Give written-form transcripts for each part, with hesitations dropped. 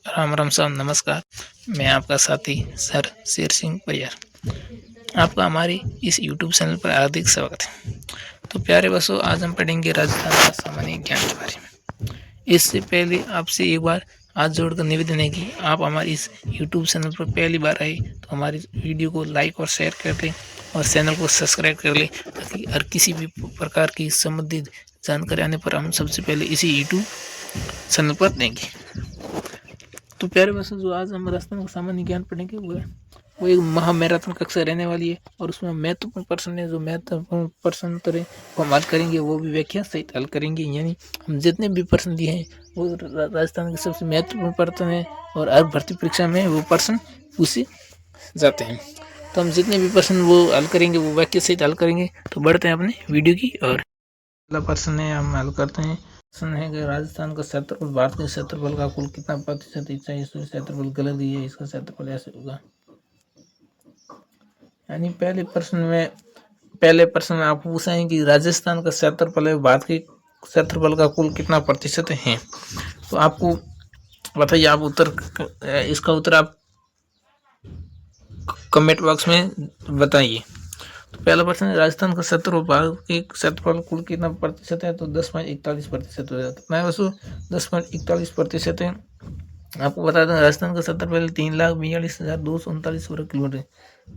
राम राम साहब नमस्कार। मैं आपका साथी सर शेर सिंह परियार। आपका हमारी इस यूट्यूब चैनल पर हार्दिक स्वागत है। तो प्यारे बच्चों, आज हम पढ़ेंगे राजस्थान का सामान्य ज्ञान के बारे में। इससे पहले आपसे एक बार हाथ जोड़कर निवेदन है कि आप हमारी इस यूट्यूब चैनल पर पहली बार आए तो हमारी वीडियो को लाइक और शेयर कर दें और चैनल को सब्सक्राइब कर लें, ताकि हर किसी भी प्रकार की संबंधित जानकारी आने पर हम सबसे पहले इसी यूट्यूब चैनल पर देंगे। तो प्यारे बच्चों, जो आज हम राजस्थान का सामान्य ज्ञान पढ़ेंगे वो एक महामैराथन कक्षा रहने वाली है और उसमें महत्वपूर्ण प्रश्न है। जो महत्वपूर्ण प्रश्न उत्तर है वो हम हल करेंगे, वो भी व्याख्या सहित हल करेंगे। यानी हम जितने भी प्रश्न दिए हैं वो राजस्थान के सबसे महत्वपूर्ण प्रश्न है और हर भर्ती परीक्षा में वो प्रश्न पूछे जाते हैं। तो हम जितने भी प्रश्न वो हल करेंगे वो वाक्य सहित हल करेंगे। तो बढ़ते हैं अपने वीडियो की और पहला प्रश्न है, हम हल करते हैं। प्रश्न है कि राजस्थान का क्षेत्रफल भारत के क्षेत्रफल का कुल कितना प्रतिशत हिस्सा है। इसमें क्षेत्रफल गलत दिया है, इसका क्षेत्रफल ऐसे होगा। यानी पहले प्रश्न में आपको पूछा है कि राजस्थान का क्षेत्रफल है भारत के क्षेत्रफल का कुल कितना प्रतिशत है। तो आपको बताइए, आप इसका उत्तर आप कमेंट बॉक्स में बताइए। तो पहला प्रश्न है, राजस्थान का क्षेत्रफल भारत के क्षेत्रफल कुल कितना प्रतिशत है। तो 10.41% हो जाता है। वैसे 10.41% है। आपको बता दें, राजस्थान का क्षेत्रफल 3,42,239 वर्ग किलोमीटर,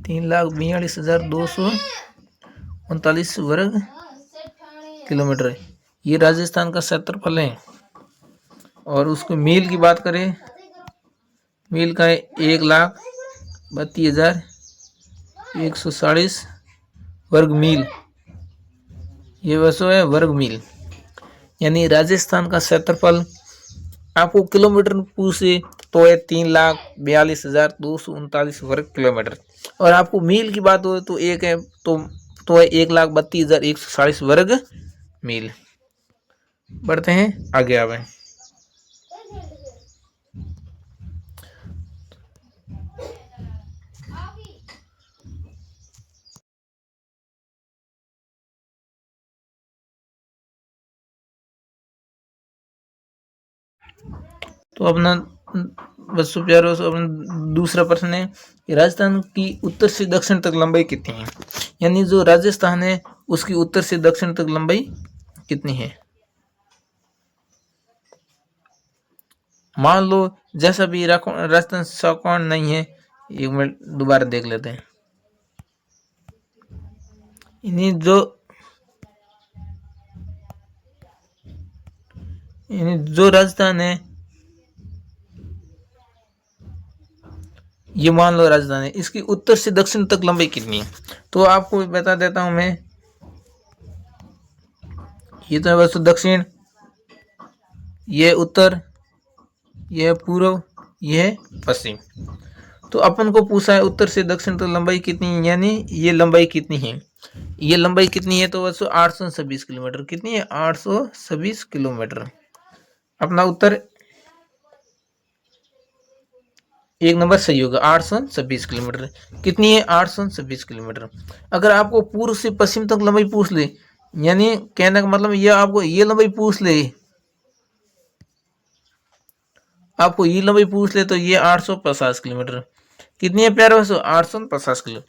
3,42,239 वर्ग किलोमीटर है। ये राजस्थान का क्षेत्रफल है। और उसको मील की बात करें, मील का है 1,32,140 वर्ग मील। ये वैसे है वर्ग मील। यानी राजस्थान का क्षेत्रफल आपको किलोमीटर में पूछे तो है 3,42,239 वर्ग किलोमीटर। और आपको मील की बात हो तो एक है तो है 1,32,140 वर्ग मील। बढ़ते हैं आगे। आवे तो अपना बच्चों प्यारों से अपना दूसरा प्रश्न है कि राजस्थान की उत्तर से दक्षिण तक लंबाई कितनी है। यानी जो राजस्थान है उसकी उत्तर से दक्षिण तक लंबाई कितनी है। मान लो जैसा भी राजस्थान चौकोर नहीं है। एक मिनट दोबारा देख लेते हैं। इन्हीं जो राजस्थान है, ये मान लो राजस्थान है, इसकी उत्तर से दक्षिण तक लंबाई कितनी है। तो आपको बता देता हूं मैं। ये तो है बस दक्षिण, ये उत्तर, यह पूर्व, यह पश्चिम। तो अपन को पूछा है उत्तर से दक्षिण तक लंबाई कितनी है, यानी ये लंबाई कितनी है। ये लंबाई कितनी है तो बस 826 किलोमीटर। कितनी है? 826 किलोमीटर। अपना उत्तर एक नंबर सही होगा। 826 किलोमीटर कितनी है? 826 किलोमीटर। अगर आपको पूर्व से पश्चिम तक लंबाई पूछ ले, यानी कहने का मतलब ये आपको ये लंबाई पूछ ले, तो ये 850 किलोमीटर। कितनी है प्यारे बच्चों? 850 किलो।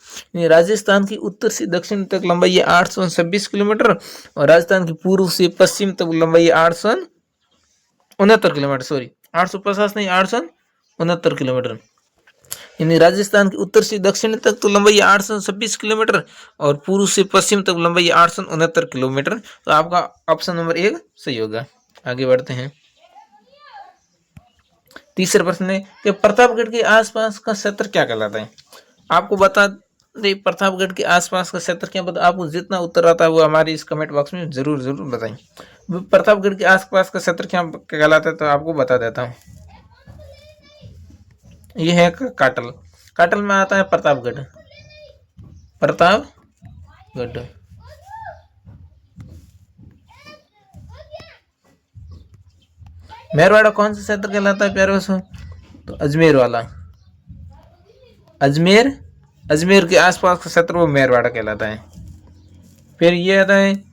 राजस्थान की उत्तर से दक्षिण तक लंबाई है 826 किलोमीटर और राजस्थान की पूर्व से पश्चिम तक लंबाई है 869 किलोमीटर। सॉरी, 850 नहीं, 869 किलोमीटर। यानी राजस्थान की उत्तर से दक्षिण तक तो लंबाई 826 किलोमीटर और पूर्व से पश्चिम तक लंबाई 869 किलोमीटर। तो आपका ऑप्शन नंबर 1 सही होगा। आगे बढ़ते हैं। तीसरा प्रश्न है कि प्रतापगढ़ के आसपास का क्षेत्र क्या कहलाता है। आपको बता दे, प्रतापगढ़ के आसपास का क्षेत्र क्या बता। आपको जितना उत्तर आता है वो हमारे इस कमेंट बॉक्स में जरूर जरूर बताएं। प्रतापगढ़ के आसपास का क्षेत्र क्या कहलाता है तो आपको बता देता हूँ। ये है काटल। काटल में आता है प्रतापगढ़। मेरवाड़ा कौन सा क्षेत्र कहलाता है प्यारे बच्चों? तो अजमेर वाला। अजमेर के आसपास का क्षेत्र वो मेरवाड़ा कहलाता है। फिर ये आता है,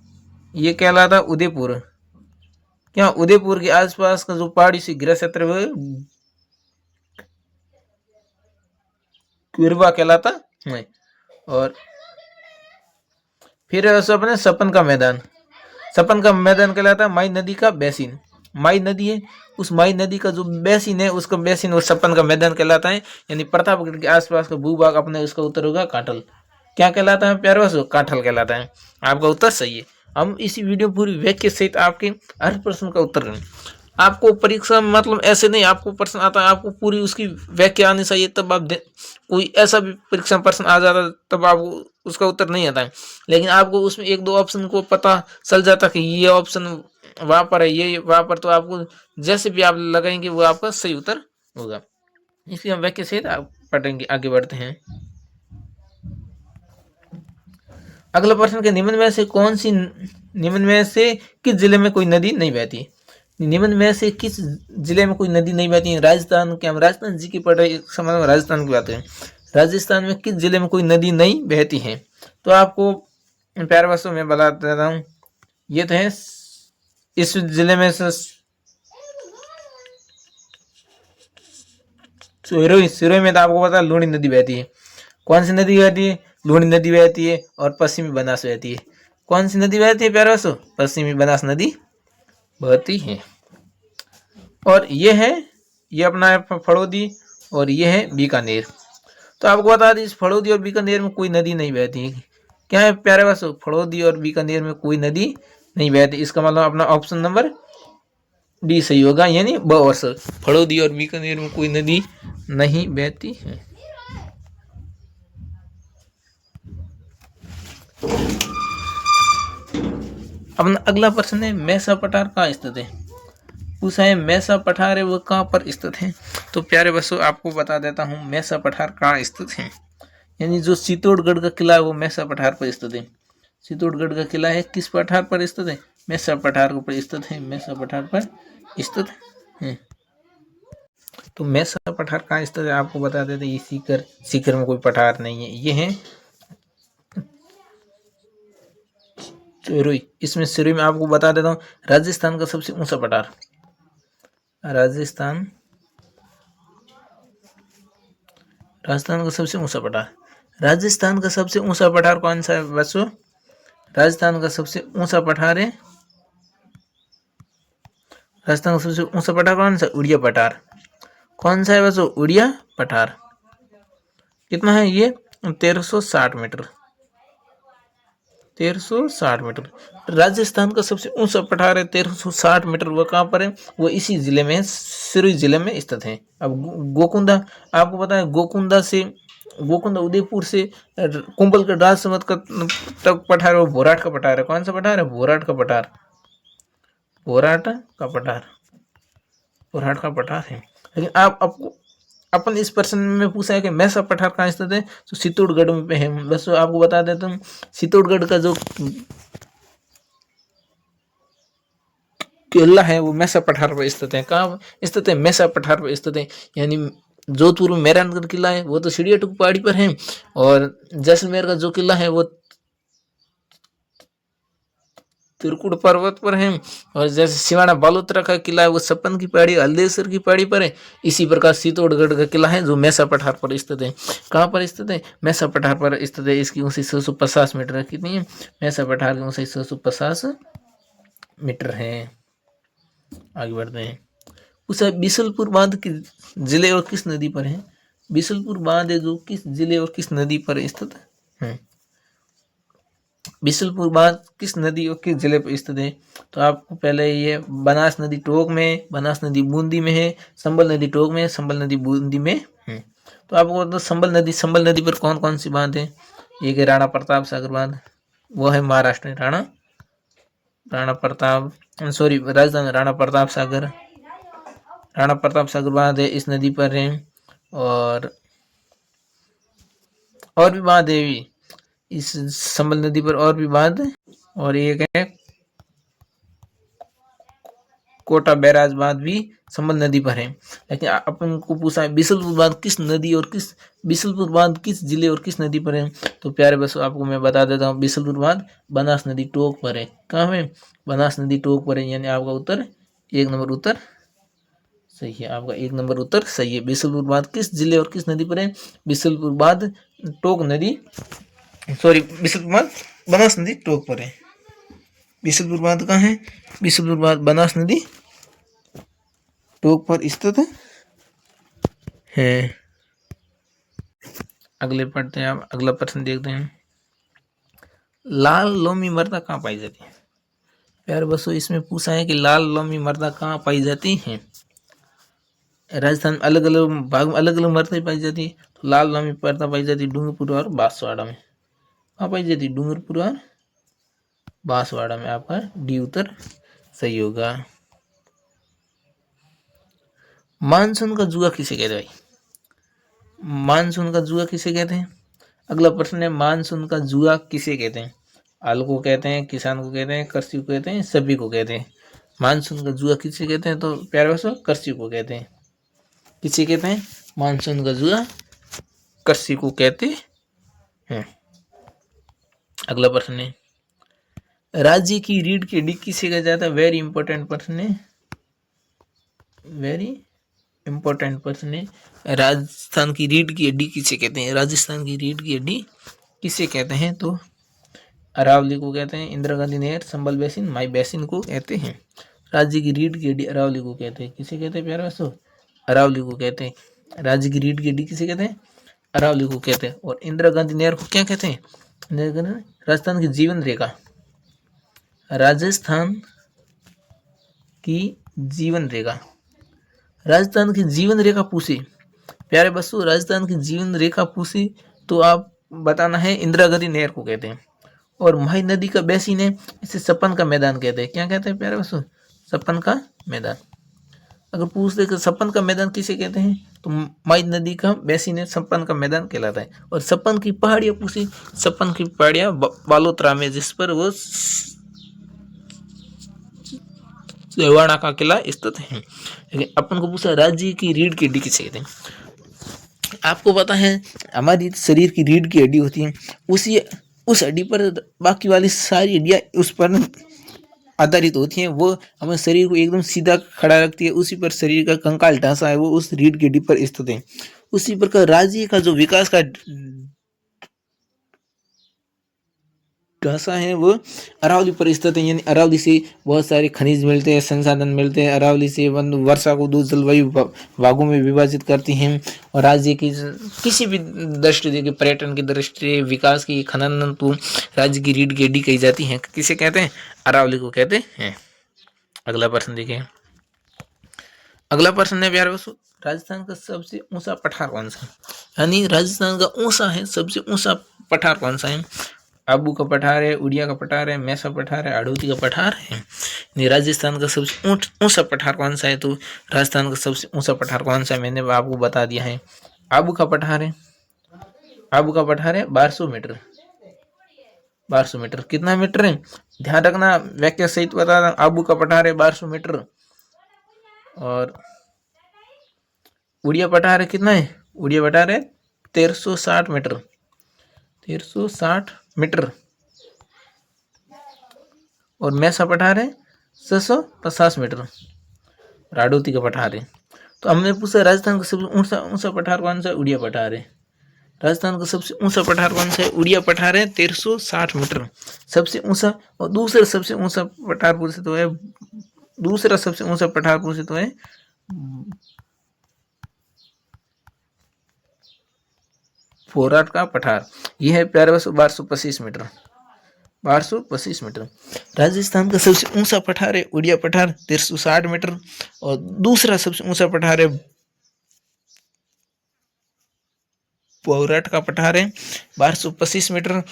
ये कहलाता है उदयपुर। क्या उदयपुर के आसपास का जो पहाड़ी से घिरा क्षेत्र वो गिरवा कहलाता है। और फिर अपने सपन का मैदान, सपन का मैदान कहलाता है माई नदी का बेसिन। माई नदी है, उस माई नदी का जो बेसिन है उसका बेसिन और सपन का मैदान कहलाता है। यानी प्रतापगढ़ के आसपास का भूभाग अपने उसका उत्तर होगा काठल। क्या कहलाता है प्यारे बच्चों? काठल कहलाता है। आपका उत्तर सही है। हम इसी वीडियो पूरी व्याख्या सहित आपके हर प्रश्न का उत्तर करें। आपको परीक्षा मतलब ऐसे नहीं आपको प्रश्न आता है, आपको पूरी उसकी व्याख्या आनी चाहिए, तब आप कोई ऐसा भी परीक्षा प्रश्न आ जाता है तब आपको उसका उत्तर नहीं आता है। लेकिन आपको उसमें एक दो ऑप्शन को पता चल जाता कि ये ऑप्शन वहां पर है, ये वहां पर, तो आपको जैसे भी आप लगाएंगे वो आपका सही उत्तर होगा। इसलिए हम व्याख्या सहित आप पढ़ेंगे। आगे बढ़ते हैं। अगला प्रश्न के निम्न में से किस जिले में कोई नदी नहीं बहती? निम्न में से किस जिले में कोई नदी नहीं बहती है? राजस्थान के, हम राजस्थान जी की पढ़ रहे समय में राजस्थान की बात है। राजस्थान में किस जिले में कोई नदी नहीं बहती है? तो आपको प्यारे बच्चों में बता देता हूँ, ये तो है इस जिले में से सिरोही में तो आपको पता लूणी नदी बहती है। कौन सी नदी बहती है? लूणी नदी बहती है और पश्चिमी बनास बहती है। कौन सी नदी बहती है प्यारे बच्चों? पश्चिमी बनास नदी बहती है। और ये अपना है फड़ौदी और ये है बीकानेर। तो आपको बता दें इस फड़ौदी और बीकानेर में कोई नदी नहीं बहती है। क्या है प्यारे बच्चों? फड़ौदी और बीकानेर में कोई नदी नहीं बहती। इसका मतलब अपना ऑप्शन नंबर डी सही होगा, यानी ब और स। फड़ौदी और बीकानेर में कोई नदी नहीं बहती है। अपना अगला प्रश्न है मैसा पठार कहाँ स्थित है? पूछा है मैसा पठार है वो कहाँ पर स्थित है? तो प्यारे बच्चों आपको बता देता हूँ मैसा पठार कहाँ स्थित है। यानी जो चित्तौड़गढ़ का किला है वो मैसा पठार पर स्थित है। चित्तौड़गढ़ का किला है किस पठार पर स्थित है? मैसा पठार पर स्थित है। मैसा पठार पर स्थित है। तो मैसा पठार कहाँ स्थित है आपको बता देते, ये सीकर में कोई पठार नहीं है। ये है सिरोही। इसमें सिरोही में आपको बता देता हूँ राजस्थान का सबसे ऊंचा पठार, राजस्थान का सबसे ऊंचा पठार, राजस्थान का सबसे ऊंचा पठार कौन सा है बच्चों? राजस्थान का सबसे ऊंचा पठार है, राजस्थान का सबसे ऊंचा पठार कौन सा? उड़िया पठार। कौन सा है बच्चों? उड़िया पठार। कितना है ये? 1360 मीटर। 1360 मीटर। राजस्थान का सबसे ऊंचा पठार है 1360 मीटर। वो कहाँ पर है? वो इसी जिले में, सिरोही जिले में स्थित है। अब गोकुंदा, आपको पता है गोकुंदा उदयपुर से कुंभलगढ़ राजसमंद का तक पठार है वो भोराट का पठार है। कौन सा पठार है? भोराट का पठार। भोराट का पठार, भोराट का पठार है। लेकिन आपको अपन इस प्रश्न में पूछा है कि मैसा पठार कहाँ स्थित है, तो चित्तौड़गढ़ में है। बस आपको बता देता हूँ चित्तौड़गढ़ का जो किला है वो मैसा पठार पर स्थित है। कहाँ स्थित है? मैसा पठार पर स्थित है। यानी जोधपुर में मेहरानगढ़ किला है वो तो सीढ़ियाटूक पहाड़ी पर है, और जैसलमेर का जो किला है वो त्रिकुट पर्वत पर है, और जैसे सिवाना बालोतरा का किला है वो सपन की पहाड़ी, हल्देसर की पहाड़ी पर है। इसी प्रकार चित्तौड़गढ़ का किला है जो मैसा पठार पर स्थित है। कहाँ पर स्थित है? मैसा पठार पर स्थित है। इसकी ऊंचाई 650 मीटर है। कितनी है? मैसा पठार की ऊंचाई 650 मीटर है। आगे बढ़ते हैं। उसे बिशलपुर बांध किस जिले और किस नदी पर है? बिशलपुर बांध है जो किस जिले और किस नदी पर स्थित है? बिशलपुर बांध किस नदी और किस जिले पर स्थित है? तो आपको पहले ये बनास नदी टोक में, बनास नदी बूंदी में है, संबल नदी टोक में, संबल नदी बूंदी में है। तो आपको तो संबल नदी पर कौन कौन सी बांध है? एक है राणा प्रताप सागर बांध, वो है महाराष्ट्र में राजस्थान में राणा प्रताप सागर बांध है, इस नदी पर है। और भी बांध है इस संबल नदी पर, और भी बांध। और एक है कोटा बैराज बांध भी संबल नदी पर है। लेकिन अपन को पूछा है बिशलपुर बांध किस नदी और किस बिशलपुर बांध किस जिले और किस नदी पर है? तो प्यारे बच्चों आपको मैं बता देता हूँ बिशलपुर बांध बनास नदी टोक पर है। कहाँ में? बनास नदी टोक पर है। यानी आपका उत्तर 1 नंबर उत्तर सही है, आपका 1 नंबर उत्तर सही है। बिसलपुर बांध किस जिले और किस नदी पर है? बिसलपुर बांध टोक नदी, सॉरी बिसलपुर बांध बनास नदी टोक पर है। बिसलपुर बांध कहाँ है? बिसलपुर बांध बनास नदी टोक पर स्थित है। अगले पढ़ते हैं, आप अगला प्रश्न देखते हैं। लाल लोमी मृदा कहाँ पाई जाती है? प्यारे बच्चों, इसमें पूछा है कि लाल लोमी मृदा कहाँ पाई जाती है। राजस्थान में अलग अलग भाग में अलग अलग मृदा पाई जाती है। तो लाल लोमी मृदा पाई जाती है डूंगरपुर और बांसवाड़ा में। कहाँ पाई जाती है? डूंगरपुर और बांसवाड़ा में। आपका डी उत्तर सही होगा। मानसून का जुआ किसे कहते हैं भाई? मानसून का जुआ किसे कहते हैं? अगला प्रश्न है, मानसून का जुआ किसे कहते हैं? आलू को कहते हैं, किसान को कहते हैं, कृषि को कहते हैं, सभी को कहते हैं। मानसून का जुआ किसे कहते हैं? तो प्यारे बच्चों, कृषि को कहते हैं। किसे कहते हैं? मानसून का जुआ कृषि को कहते हैं। अगला प्रश्न है, राज्य की रीढ़ की हड्डी किसे कहा जाता है? वेरी इंपॉर्टेंट प्रश्न है, वेरी इंपॉर्टेंट प्रश्न है। राजस्थान की रीढ़ की हड्डी किसे कहते हैं? राजस्थान की रीढ़ की हड्डी किसे कहते हैं? तो अरावली को कहते हैं, इंदिरा गांधी नहर, संबल बेसिन, माई बेसिन को कहते हैं। राज्य की रीढ़ की हड्डी अरावली को कहते हैं। किसे कहते हैं प्यारे बच्चों? अरावली को कहते हैं। राज्य की रीढ़ की हड्डी किसे कहते हैं? अरावली को कहते हैं। और इंदिरा गांधी नहर को क्या कहते हैं? राजस्थान की जीवन रेखा, राजस्थान की जीवन रेखा, राजस्थान की जीवन रेखा पूछी प्यारे बच्चों, राजस्थान की जीवन रेखा पूछी तो आप बताना है इंदिरा गांधी नहर को कहते हैं। और माही नदी का बेसिन है, इसे सपन का मैदान कहते हैं। क्या कहते हैं प्यारे बच्चों? सपन का मैदान। अगर पूछ दे कि सपन का मैदान किसे कहते हैं, तो माही नदी का बेसिन है, सपन का मैदान कहलाता है। और सपन की पहाड़ियां पूछी, सपन की पहाड़ियां बालोतरा में, जिस पर वो सेवाड़ा का किला स्थित है। लेकिन अपन को पूछा राज्य की रीढ़ की हड्डी किसे कहते हैं। आपको पता है हमारी शरीर की रीढ़ की हड्डी होती है, उसी उस हड्डी पर बाकी वाली सारी हड्डियां उस पर आधारित होती हैं। वो हमारे शरीर को एकदम सीधा खड़ा रखती है। उसी पर शरीर का कंकाल ढांचा है वो उस रीढ़ की हड्डी पर स्थित है। उसी प्रकार राज्य का जो विकास का ढांचा है वो अरावली पर स्थित है। यानी अरावली से बहुत सारे खनिज मिलते हैं, संसाधन मिलते हैं। अरावली से वर्षा को 2 जलवायु भागों में विभाजित करती हैं। और राज्य की किसी भी दृष्टि देखिए, पर्यटन की दृष्टि, विकास की, खनन, तो राज्य की रीढ़ की हड्डी कही जाती है। किसे कहते हैं? अरावली को कहते हैं। अगला प्रश्न देखिए, अगला प्रश्न है प्यारे दोस्तों, राजस्थान का सबसे ऊंचा पठार कौन सा है? यानी राजस्थान का ऊंचा है, सबसे ऊंचा पठार कौन सा है? आबू का पठार है, उड़िया का पठार है, मैसा पठार है, आड़ूती का पठार है। राजस्थान का सबसे ऊंचा पठार कौन सा है? तो राजस्थान का सबसे ऊंचा पठार कौन सा है मैंने आपको बता दिया है, आबू का पठार है। आबू का पठार है 1200 मीटर। 1200 मीटर कितना मीटर है? ध्यान रखना, व्याख्या सहित बता रहा। आबू का पठार है 1200 मीटर। और उड़िया पठार है कितना है? उड़िया पठार है 1360 मीटर। 1360 मीटर। और मैसा पठार है 650 मीटर। राडोती का पठार है। तो हमने पूछा राजस्थान का सबसे ऊंचा पठार कौन सा है? उड़िया पठार है। राजस्थान का सबसे ऊंचा पठार कौन सा है? उड़िया पठार है 1360 मीटर सबसे ऊंचा। और दूसरा सबसे ऊंचा पठार पूछे तो है, दूसरा सबसे ऊंचा पठार पूछे तो है फोराट का पठार। यह है प्यारे बस 1225 मीटर। 1225 मीटर। राजस्थान का सबसे ऊंचा पठार है उड़िया पठार 1360 मीटर। और दूसरा सबसे ऊंचा पठार है पौराट का पठार है 1225 मीटर।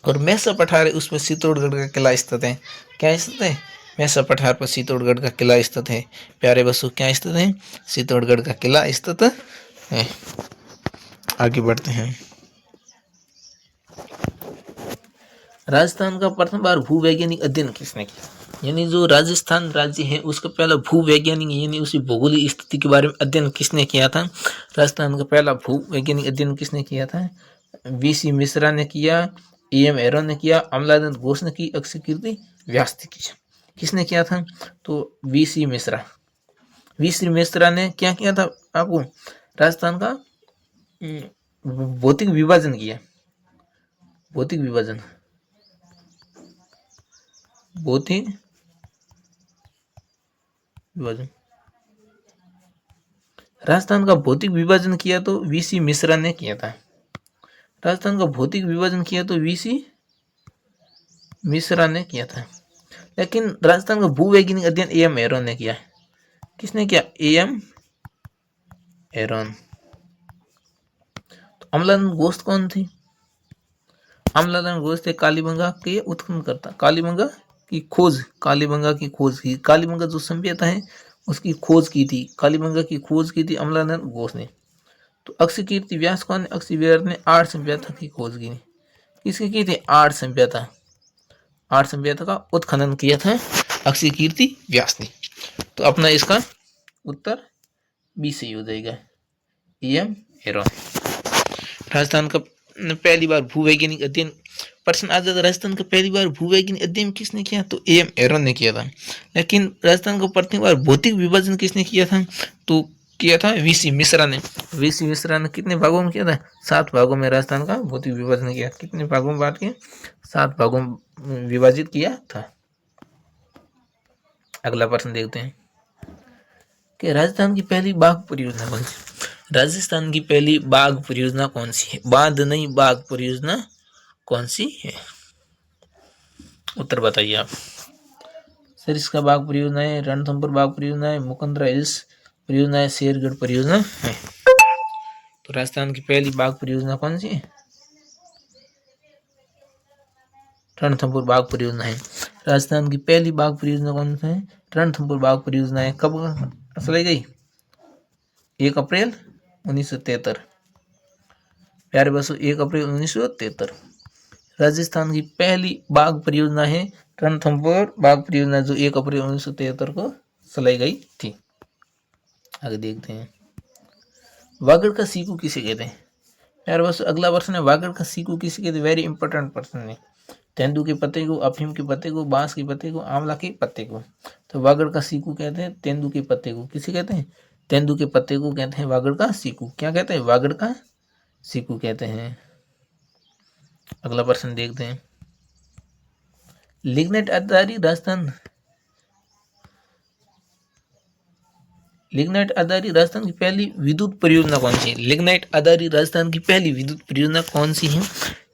और मैसा पठार है, उसमें चित्तौड़गढ़ का किला स्थित है। क्या स्थित है? मैसा पठार पर चित्तौड़गढ़ का किला स्थित है। प्यारे बसों, क्या स्थित है? चित्तौड़गढ़ का किला स्थित है। आगे बढ़ते हैं। राजस्थान का प्रथम बार भूवैज्ञानिक अध्ययन किसने किया? यानी जो राजस्थान राज्य है उसका पहला भूवैज्ञानिक यानी उसकी भौगोलिक स्थिति के बारे में अध्ययन किसने किया था? राजस्थान का पहला भूवैज्ञानिक अध्ययन किसने किया था? वीसी मिश्रा ने किया, एम एरो ने किया, अमलादत्त घोष ने की, अक्षय कीर्ति व्यास ने किया। किसने किया था? तो वीसी मिश्रा। वी श्री मिश्रा ने क्या किया था आपको, राजस्थान का भौतिक विभाजन किया, भौतिक विभाजन, भौतिक विभाजन, राजस्थान का भौतिक विभाजन किया तो वीसी मिश्रा ने किया था। राजस्थान का भौतिक विभाजन किया तो वीसी मिश्रा ने किया था। लेकिन राजस्थान का भूवैज्ञानिक अध्ययन एएम हेरोन ने किया। किसने किया, एएम हेरोन। तो अमलादन गोश्त कौन थी, अमलादन गोश्त थे कालीबंगा के उत्खननकर्ता, कालीबंगा की खोज, कालीबंगा की खोज की, कालीबंगा जो सभ्यता है उसकी खोज की थी, कालीबंगा की खोज की थी अमलादन गोश्त ने। तो अक्षकीर्ति व्यास कौन है, अक्षकीर्ति ने आर्य सभ्यता की खोज की, किसकी की थी, आर्य सभ्यता, आर्य सभ्यता का उत्खनन किया था अक्षकीर्ति व्यास ने। तो अपना इसका उत्तर बी सही हो जाएगा, एएम हेरोन। राजस्थान का पहली बार भूवैज्ञानिक अध्ययन, प्रश्न आ जाता, राजस्थान का पहली बार भूवैज्ञानिक अध्ययन किसने किया, तो एएम हेरोन ने किया था। लेकिन राजस्थान का प्रथम बार भौतिक विभाजन किसने किया था, तो किया था वीसी मिश्रा ने। वीसी मिश्रा ने कितने भागों में किया था, 7 भागों में राजस्थान का भौतिक विभाजन किया। कितने भागों में बांट के, 7 भागों में विभाजित किया था। अगला प्रश्न देखते हैं कि राजस्थान की पहली बाघ परियोजना कौन सी, राजस्थान की पहली बाघ परियोजना कौन सी है, बांध नहीं बाघ परियोजना कौन सी है, उत्तर बताइए आप। सरिस्का बाघ परियोजना है, रणथंभौर बाघ परियोजना है, मुकंदरा हिल्स परियोजना है, शेरगढ़ परियोजना है। तो राजस्थान की पहली बाघ परियोजना कौन सी है, रणथंभौर बाघ परियोजना है। राजस्थान की पहली बाघ परियोजना कौन सी है, रणथंभौर बाघ परियोजना है। कब चलाई गई, 1 अप्रैल 1973। प्यारे बच्चों, 1 अप्रैल 1973 राजस्थान की पहली बाघ परियोजना है रणथंभौर बाघ परियोजना, जो 1 अप्रैल 1973 को चलाई गई थी। आगे देखते हैं, वागड़ का सीकू किसे कहते हैं। प्यारे बच्चों, अगला प्रश्न है, वागड़ का सीकू किसे कहते हैं, वेरी इंपॉर्टेंट प्रश्न है। तेंदू के पत्ते को, अफीम के पत्ते को, बांस के पत्ते को, आंवला के पत्ते को। तो वागड़ का सीकू कहते हैं तेंदू के पत्ते को। किसे कहते हैं, तेंदू के पत्ते को कहते हैं वागड़ का सीकू। क्या कहते हैं, वागड़ का सीकू कहते हैं। अगला प्रश्न देखते हैं, लिग्नाइट आधारित राजस्थान, लिग्नाइट आधारित राजस्थान की पहली विद्युत परियोजना कौन सी है, लिग्नाइट आधारित राजस्थान की पहली विद्युत परियोजना कौन सी है।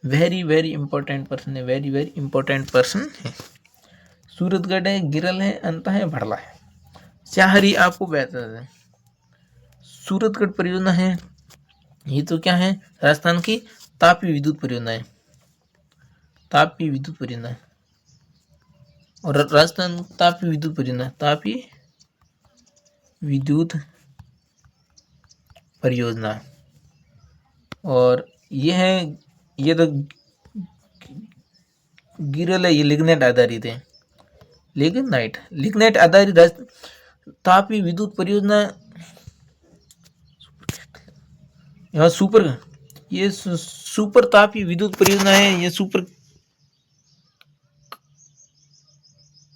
वेरी वेरी इंपॉर्टेंट पर्सन है, वेरी वेरी इंपॉर्टेंट पर्सन है। सूरतगढ़ है, गिरल है, अंता है, भड़ला है। चाहरी आपको बेहतर है। सूरतगढ़ परियोजना है, ये तो क्या है, राजस्थान की तापी विद्युत परियोजना है, तापी विद्युत परियोजना है। और राजस्थान तापी विद्युत परियोजना, तापी विद्युत परियोजना। और ये है, ये तो गिरल है, ये लिग्नाइट आधारित है, लिग्नाइट, लिग्नाइट आधारित तापी विद्युत परियोजना। यहाँ सुपर, ये सुपर तापी विद्युत परियोजना है, ये सुपर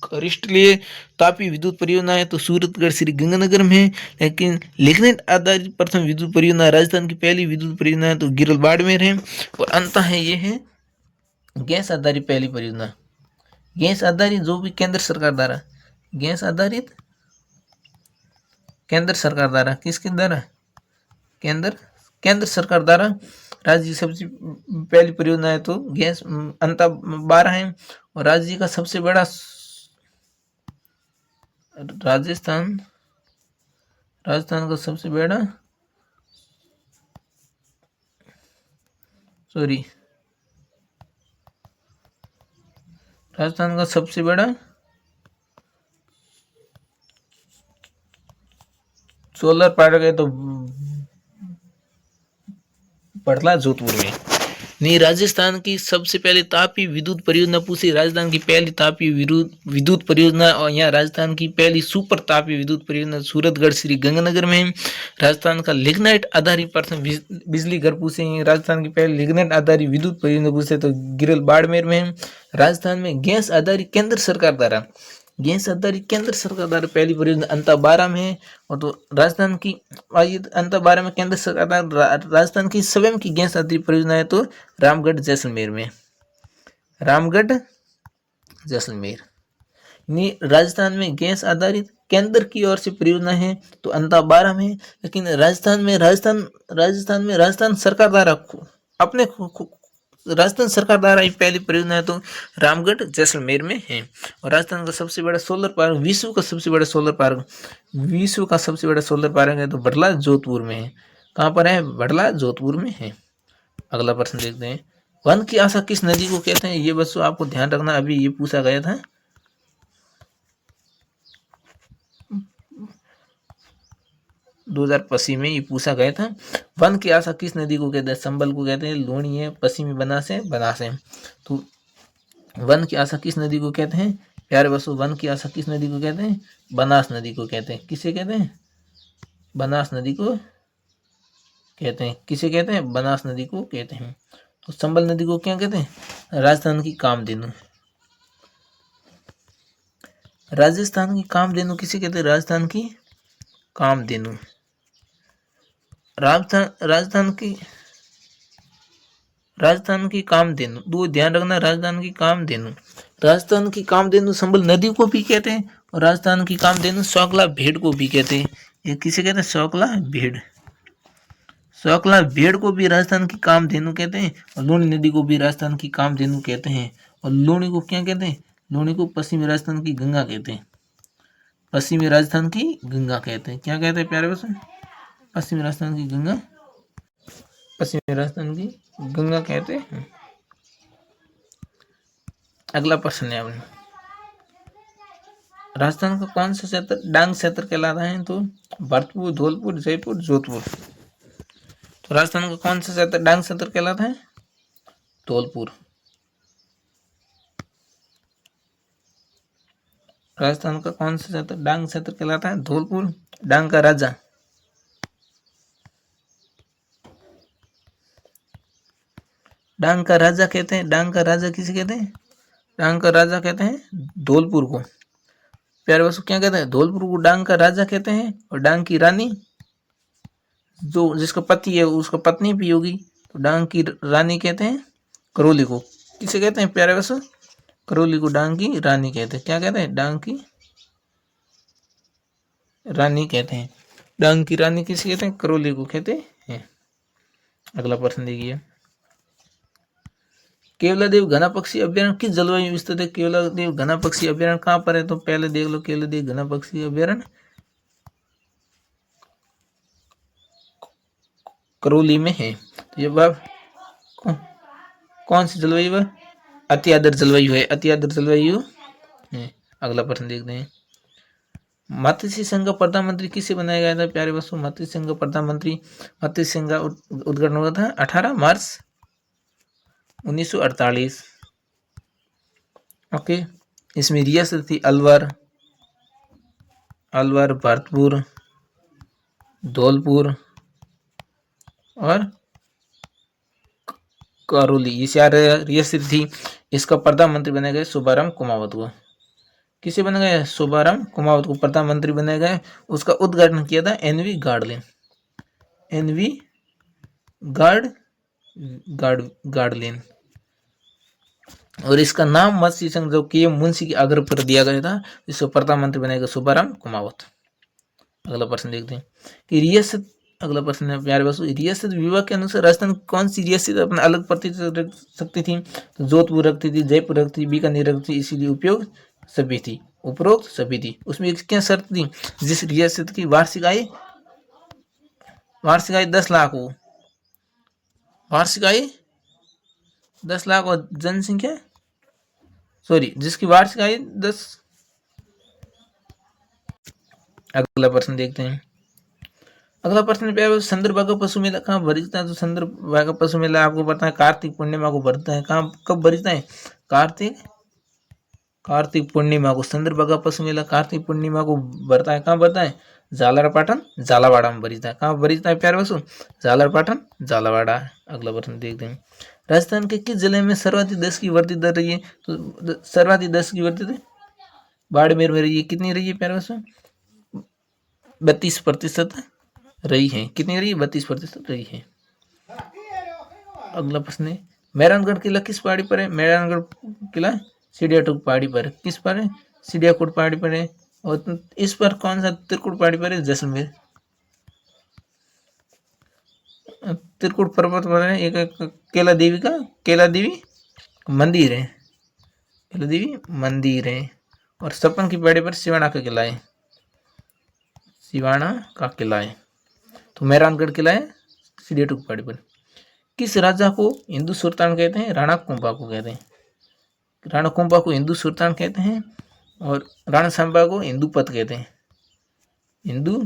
क्रिस्टलीय तापी विद्युत परियोजना है, तो सूरतगढ़ श्री गंगानगर में है। लेकिन लिग्नाइट आधारित प्रथम विद्युत परियोजना राजस्थान की पहली विद्युत परियोजना है, तो गिरल बाड़मेर है। और अंत है, ये है गैस आधारित पहली परियोजना, गैस आधारित जो भी केंद्र सरकार द्वारा, गैस आधारित केंद्र सरकार द्वारा, किसके द्वारा, केंद्र सरकार द्वारा राज्य की सबसे पहली परियोजना है, तो गैस अंता 12 है। और राज्य का सबसे बड़ा, राजस्थान का सबसे बड़ा, राजस्थान का सबसे बड़ा सोलर पार्क है, तो पड़ला जोधपुर में। नहीं, राजस्थान की सबसे पहले तापी विद्युत परियोजना पूछी, राजस्थान की पहली तापी विद्युत परियोजना, और यहाँ राजस्थान की पहली सुपर तापी विद्युत परियोजना सूरतगढ़ श्री गंगानगर में। राजस्थान का लिग्नाइट आधारित प्रथम बिजली घर पूछे, राजस्थान की पहली लिग्नाइट आधारित विद्युत परियोजना पूछे, तो गिरल बाड़मेर में। राजस्थान में गैस आधारित केंद्र सरकार द्वारा गैस आधारित केंद्र सरकार द्वारा पहली परियोजना अंता-12 में है। और तो राजस्थान की अंता-12 में केंद्र सरकार द्वारा राजस्थान की स्वयं की गैस आधारित परियोजना है तो रामगढ़ जैसलमेर में, रामगढ़ जैसलमेर। राजस्थान में गैस आधारित केंद्र की ओर से परियोजना है तो अंता-12 में, लेकिन राजस्थान सरकार द्वारा अपने राजस्थान सरकार द्वारा ये पहली परियोजना है तो रामगढ़ जैसलमेर में है। और राजस्थान का सबसे बड़ा सोलर पार्क, विश्व का सबसे बड़ा सोलर पार्क है तो बड़ला जोधपुर में है। कहाँ पर है? बड़ला जोधपुर में है। अगला प्रश्न देखते हैं, वन की आशा किस नदी को कहते हैं? ये बच्चों आपको ध्यान रखना, अभी ये पूछा गया था। 2025 में ये पूछा गया था। वन की आशा किस नदी को कहते हैं? संबल को कहते हैं, लूणी है, पश्चिमी बनास है, बनास है। तो वन की आशा किस नदी को कहते हैं? प्यारे बच्चों, वन की आशा किस नदी को कहते हैं? बनास नदी को कहते हैं। किसे कहते हैं? बनास नदी को कहते हैं। किसे कहते हैं? बनास नदी को कहते हैं। तो संबल नदी को क्या कहते हैं? राजस्थान की कामधेनु। राजस्थान की कामधेनु किसे कहते हैं? राजस्थान की कामधेनु। राजस्थान की कामधेनु, दो ध्यान रखना, राजस्थान की कामधेनु संबल नदी को भी कहते हैं और राजस्थान की कामधेनु सौकला भेड़ को भी कहते हैं। ये किसे कहते हैं? सौकला भेड़ को भी राजस्थान की कामधेनु कहते हैं और लूणी नदी को भी राजस्थान की कामधेनु कहते हैं। और लूणी को क्या कहते हैं? लूणी को पश्चिमी राजस्थान की गंगा कहते हैं। पश्चिमी राजस्थान की गंगा कहते हैं। क्या कहते हैं प्यारे बच्चों? पश्चिमी राजस्थान की गंगा कहते हैं। अगला प्रश्न है अपने, राजस्थान का कौन सा क्षेत्र डांग क्षेत्र कहलाता है? तो भरतपुर, धौलपुर, जयपुर, जोधपुर। तो राजस्थान का कौन सा क्षेत्र डांग क्षेत्र कहलाता है? धौलपुर। राजस्थान का कौन सा क्षेत्र डांग क्षेत्र कहलाता है? धौलपुर। डांग का राजा, डांग का राजा कहते हैं। डांग का राजा किसे कहते हैं? डांग का राजा कहते हैं धौलपुर को। प्यारे बच्चों, क्या कहते हैं? धौलपुर को डांग का राजा कहते हैं। और डांग की रानी, जो जिसका पति है उसका पत्नी भी होगी, तो डांग की रानी कहते हैं करौली को। किसे कहते हैं प्यारे बच्चों? करौली को डांग की रानी कहते हैं। क्या कहते हैं? डांग की रानी कहते हैं। डांग की रानी किसे कहते हैं? करौली को कहते हैं। अगला प्रश्न देखिए, केवलादेव घना पक्षी अभ्यारण्य किस जलवायु में स्थित है? केवलादेव घना पक्षी अभ्यारण्य कहाँ पर है? तो पहले देख लो, केवलादेव घना पक्षी अभ्यारण्य करौली में है। तो ये बाब कौन सी जलवायु है? अति आर्द्र जलवायु है। अति आर्द्र जलवायु है। अगला प्रश्न देखते हैं, मत्स्य संघ का प्रधानमंत्री किसे बनाया गया था? प्यारे बच्चों, मत्स्य संघ का प्रधानमंत्री, मत्स्य संघ का उद्घाटन हुआ था 18 मार्च 1948। ओके, इसमें रियासत थी अलवर, भरतपुर, धौलपुर और करौली, ये चार रियासत थी। इसका प्रधानमंत्री बनाया गया सुब्बाराम कुमावत को। किसे बनाया गया? सुब्बाराम कुमावत को प्रधानमंत्री बनाया गया। उसका उद्घाटन किया था एनवी गार्डलिन। और इसका नाम मत्स्य संघ जो के मुंशी के आग्रह पर दिया गया था, इसको प्रधानमंत्री बनाया गया सुब्बाराम कुमावत। अगला प्रश्न देखते हैं कि रियासत, अगला प्रश्न है प्यारे बच्चों, रियासत विभाग के अनुसार राजस्थान कौन सी रियासत अपना अलग प्रतिशत रख सकती थी? तो जोधपुर रखती थी, जयपुर रखती थी, बीकानेर रखती थी, इसीलिए उपरोक्त सभी थी। उसमें एक क्या शर्त थी? जिस रियासत की वार्षिक आय 10 लाख हो, वार्षिक आय 10 लाख और जनसंख्या जिसकी वार्षिक आय 10। अगला प्रश्न देखते हैं, अगला प्रश्न पे चंद्रभागा पशु मेला कहाँ भरता है? तो चंद्रभागा पशु मेला आपको पता है कार्तिक पूर्णिमा को भरता है। कहाँ, कब भरता है? कार्तिक पूर्णिमा को। चंद्रभागा पशु मेला कार्तिक पूर्णिमा को भरता है। कहाँ भरता है? झालरापाटन झालावाड़ा में भरता है। कहाँ भरता है प्यारे बच्चों? झालरापाटन झालावाड़ा। अगला प्रश्न देखते हैं, राजस्थान के किस जिले में सर्वाधिक 10 की वृद्धि दर रही है? तो सर्वाधिक 10 की वृद्धि बाड़मेर में रही है, कितनी रही है प्यारे बच्चों? 32% रही है। कितनी रही है? 32% रही है। अगला प्रश्न है, मेहरानगढ़ किला किस पहाड़ी पर है? मेहरानगढ़ किला सीढ़ियाटूक पहाड़ी पर। किस पर है? सीढ़ियाकोट पहाड़ी पर है। और इस पर कौन सा त्रिकुट पहाड़ी पर है? जैसलमेर त्रिकुट पर्वत पर है। एक केला देवी का केला देवी मंदिर है, केला देवी मंदिर है। और सपन की पहाड़ी पर सिवाना का किला है, सिवाना का किला है। तो मेहरानगढ़ किला है सीढ़ियाटूक पहाड़ी पर। किस राजा को हिंदू सुल्तान कहते हैं? राणा कुंभा को कहते हैं। राणा कुंभा को हिंदू सुल्तान कहते हैं और राणा सांबा को हिंदू पत कहते हैं। हिंदू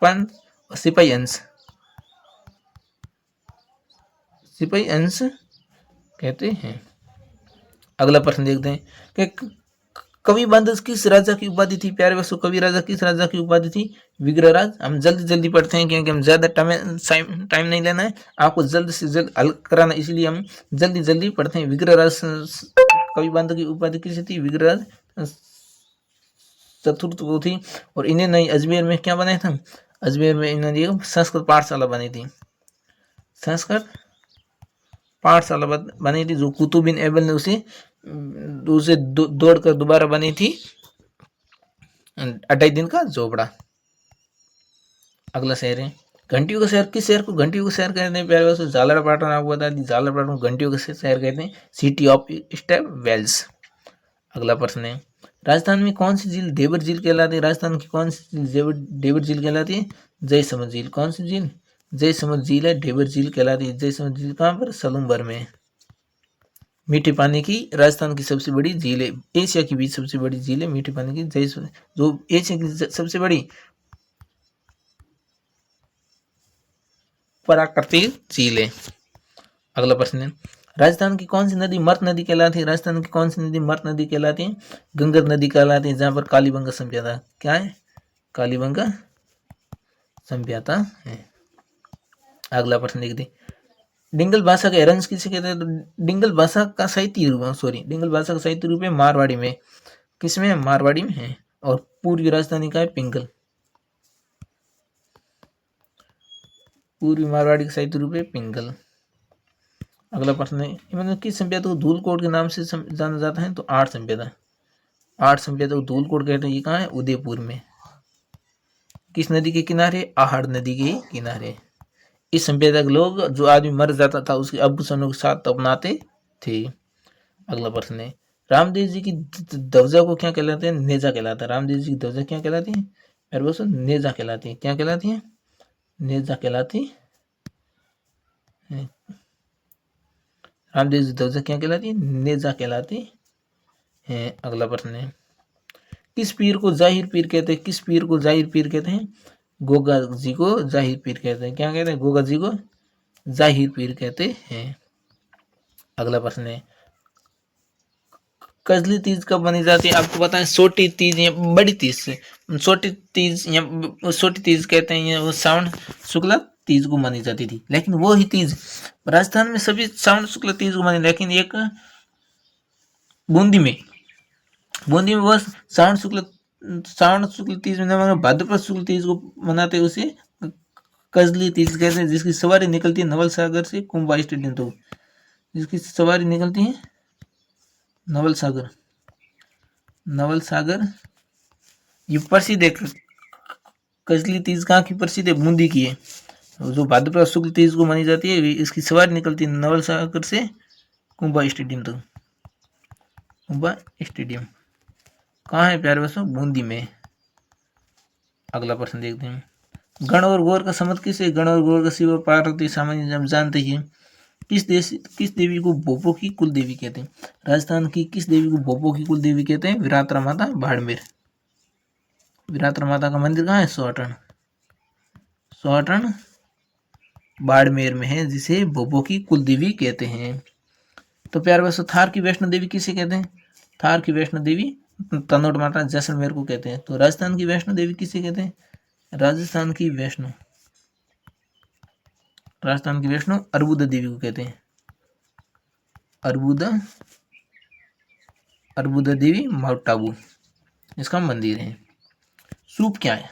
पंत और सिपाही अंश, सिपाही अंश कहते हैं। अगला प्रश्न देखते हैं कि कवि बंध किस राजा की उपाधि थी? प्यारे बच्चों, कवि राजा किस राजा की उपाधि थी? विग्रहराज। हम जल्दी जल्दी पढ़ते हैं क्योंकि हम ज्यादा टाइम नहीं लेना है, आपको जल्द से जल्द हल कराना, इसलिए हम जल्दी जल्दी पढ़ते हैं। विग्रहराज कवि बंध की उपाधि किसी थी? विग्रहराज चतुर्थ को थी। और इन्हें नहीं अजमेर में क्या बनाया था? अजमेर में इन्होंने संस्कृत पाठशाला बनी थी, संस्कृत पाठशाला बनी थी, जो कुतुबिन ऐबल ने उसे दौड़कर दोबारा बनी थी। 28 दिन का झोपड़ा। अगला शहर है, घंटियों का शहर। किस शहर को घंटियों का शहर कहते हैं? प्यारे दोस्तों, झालरापाटन। आपको बता दी, झालरापाटन को घंटियों का शहर कहते हैं, सिटी ऑफ स्टेप वेल्स। अगला प्रश्न है, राजस्थान में कौन सी झील देवर झील कहलाती है? राजस्थान की कौन सी झील देवर झील कहलाती है? जयसमंद झील। कौन सी झील? जयसमंद झील है, देवर झील कहलाती है। जयसमंद झील कहाँ पर? सलूमभर में। मीठे पानी की राजस्थान की सबसे बड़ी झील है, एशिया की भी सबसे बड़ी झील है मीठे पानी की जो एशिया की सबसे बड़ी प्राकृतिक झील है। अगला प्रश्न है, राजस्थान की कौन सी नदी मर्त नदी कहलाती है? राजस्थान की कौन सी नदी मर्त नदी कहलाती है? गंगर नदी कहलाती है, जहां पर कालीबंगा सभ्यता क्या है? कालीबंगा सभ्यता है। अगला प्रश्न देखते हैं, डिंगल भाषा का रंज किसे कहते हैं? तो डिंगल भाषा का साहित्य रूप डिंगल भाषा का साहित्य रूप है मारवाड़ी में। किसमें? मारवाड़ी में है। और पूर्वी राजधानी का है पिंगल। पूर्वी मारवाड़ी का साहित्य रूप है पिंगल। अगला प्रश्न है, मतलब किस सभ्यता को धूलकोट के नाम से जाना जाता है? तो आठ सभ्यता। आठ सभ्यता को धूलकोट कहते हैं। ये कहाँ है? उदयपुर में। किस नदी के किनारे? आहड़ नदी के किनारे। इस सभ्यता के लोग, जो आदमी मर जाता था उसके आभूषणों के साथ अपनाते थे। अगला प्रश्न है, रामदेव जी की ध्वजा को क्या कहलाते हैं? नेजा कहलाता है। रामदेव जी की ध्वजा क्या कहलाती है? मेरे दोस्तों, नेजा कहलाती है। क्या कहलाती है? नेजा कहलाती है। रामदेव जी ध्वजा क्या कहलाती है? नेजा कहलाती है। अगला प्रश्न है, किस पीर को जाहिर पीर कहते हैं? किस पीर को जाहिर पीर कहते हैं? गोगा जी को जाहिर पीर कहते हैं। क्या कहते हैं? गोगा जी को जाहिर पीर कहते हैं। अगला प्रश्न है, कजली तीज कब मनाई जाती है? आपको पता है, छोटी तीज या बड़ी तीज से छोटी तीज या छोटी तीज कहते हैं, ये वो श्रावण शुक्ला तीज को मानी जाती थी। लेकिन वो ही तीज राजस्थान में सभी श्रावण शुक्ला तीज को मानी, लेकिन एक बूंदी में वो श्रावण शुक्ल तीज में भाद्रपद शुक्ल तीज को मनाते, उसे कजली तीज कहते हैं, जिसकी सवारी निकलती है नवल सागर से कुंभा स्टेडियम तक। जिसकी सवारी निकलती है नवल सागर। ये प्रसिद्ध है। कजली तीज कहाँ की प्रसिद्ध है? बूंदी की है। जो भाद्रपद शुक्ल तीज को मानी जाती है, इसकी सवारी निकलती है नवल सागर से कुंभा स्टेडियम तक। कुंभा स्टेडियम कहाँ है प्यारे बच्चों? बूंदी में। अगला प्रश्न देखते हैं, गण और गौर का संबंध किससे? गण और गौर का शिव पार्वती सामान्य हम जानते हैं। किस देवी को भोपो की कुल देवी कहते हैं? राजस्थान की किस देवी को भोपो की कुल देवी कहते हैं? विरात्रा माता बाड़मेर। विरात्रा माता का मंदिर कहाँ है? सोहटन बाड़मेर में है, जिसे भोपो की कुल देवी कहते हैं। तो प्यारे बच्चों, थार की वैष्णो देवी किसे कहते हैं? थार की वैष्णो देवी तनोट माता जैसलमेर को कहते हैं। तो राजस्थान की वैष्णो देवी किसे कहते हैं? राजस्थान की वैष्णो अर्बुदा देवी को कहते हैं। अर्बुदा देवी माउंट आबू। इसका मंदिर है। सूप क्या है?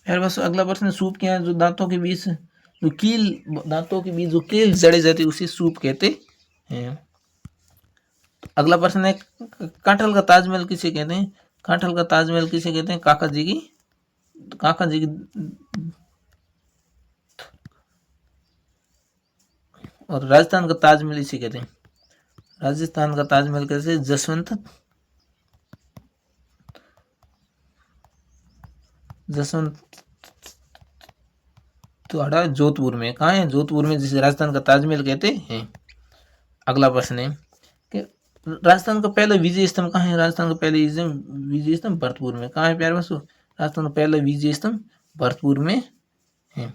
यार बस अगला प्रश्न, सूप क्या है? जो दांतों के बीच जो कील, दांतों के बीच जो कील जड़े जाती है उसे सूप कहते हैं। अगला प्रश्न है, कांठल का ताजमहल किसे कहते हैं? कांठल का ताजमहल किसे कहते हैं? काका जी की और राजस्थान का ताजमहल इसे कहते हैं। राजस्थान का ताजमहल कैसे? जसवंत तो जोधपुर में। कहाँ है? जोधपुर में, जिसे राजस्थान का ताजमहल कहते हैं। अगला प्रश्न है कि राजस्थान का पहला विजय स्तंभ कहाँ है? राजस्थान का पहले विजय स्तंभ भरतपुर में। कहाँ है प्यारे बच्चों? राजस्थान का पहला विजय स्तंभ भरतपुर में है।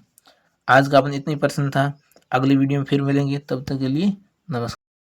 आज का अपन इतनी प्रश्न था। अगली वीडियो में फिर मिलेंगे, तब तक के लिए नमस्कार।